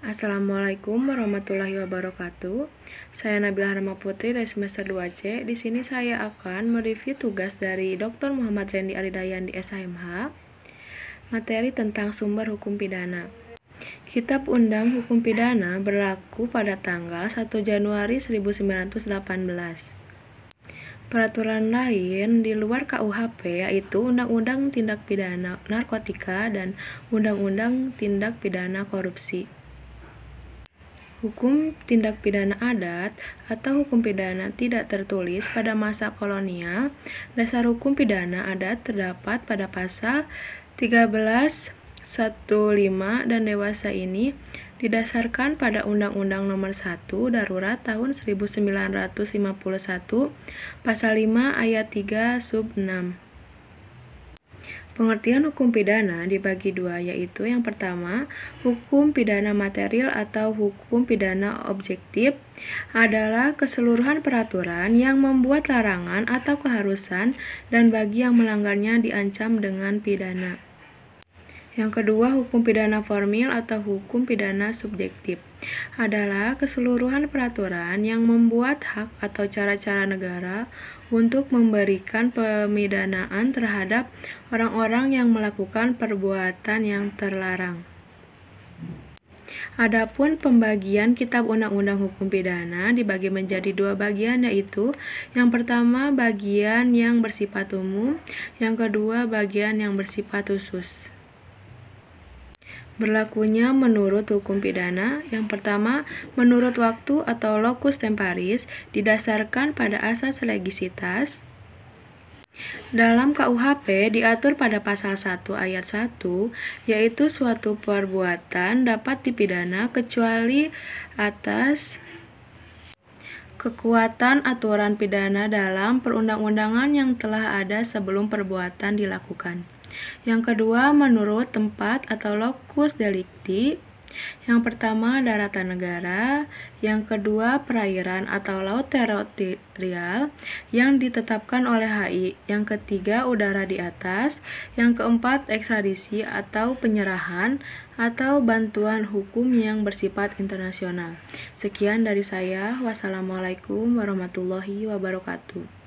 Assalamualaikum warahmatullahi wabarakatuh. Saya Nabila Harma Putri dari semester 2C. Di sini saya akan mereview tugas dari Dr. Muhammad Rendy Aridayan di SHMH. Materi tentang sumber hukum pidana. Kitab Undang Hukum Pidana berlaku pada tanggal 1 Januari 1918. Peraturan lain di luar KUHP yaitu Undang-Undang Tindak Pidana Narkotika dan Undang-Undang Tindak Pidana Korupsi. Hukum tindak pidana adat atau hukum pidana tidak tertulis pada masa kolonial. Dasar hukum pidana adat terdapat pada pasal 1315 dan dewasa ini didasarkan pada Undang-Undang Nomor 1 Darurat tahun 1951 pasal 5 ayat 3 sub 6. Pengertian hukum pidana dibagi dua, yaitu yang pertama, hukum pidana material atau hukum pidana objektif adalah keseluruhan peraturan yang membuat larangan atau keharusan dan bagi yang melanggarnya diancam dengan pidana. Yang kedua, hukum pidana formil atau hukum pidana subjektif adalah keseluruhan peraturan yang membuat hak atau cara-cara negara untuk memberikan pemidanaan terhadap orang-orang yang melakukan perbuatan yang terlarang. Adapun pembagian Kitab Undang-Undang Hukum Pidana dibagi menjadi dua bagian, yaitu yang pertama bagian yang bersifat umum, yang kedua bagian yang bersifat khusus. Berlakunya menurut hukum pidana, yang pertama menurut waktu atau locus temporis didasarkan pada asas legisitas. Dalam KUHP diatur pada pasal 1 ayat 1, yaitu suatu perbuatan dapat dipidana kecuali atas kekuatan aturan pidana dalam perundang-undangan yang telah ada sebelum perbuatan dilakukan. Yang kedua, menurut tempat atau locus delicti. Yang pertama, daratan negara. Yang kedua, perairan atau laut teritorial yang ditetapkan oleh HI. Yang ketiga, udara di atas. Yang keempat, ekstradisi atau penyerahan atau bantuan hukum yang bersifat internasional. Sekian dari saya. Wassalamualaikum warahmatullahi wabarakatuh.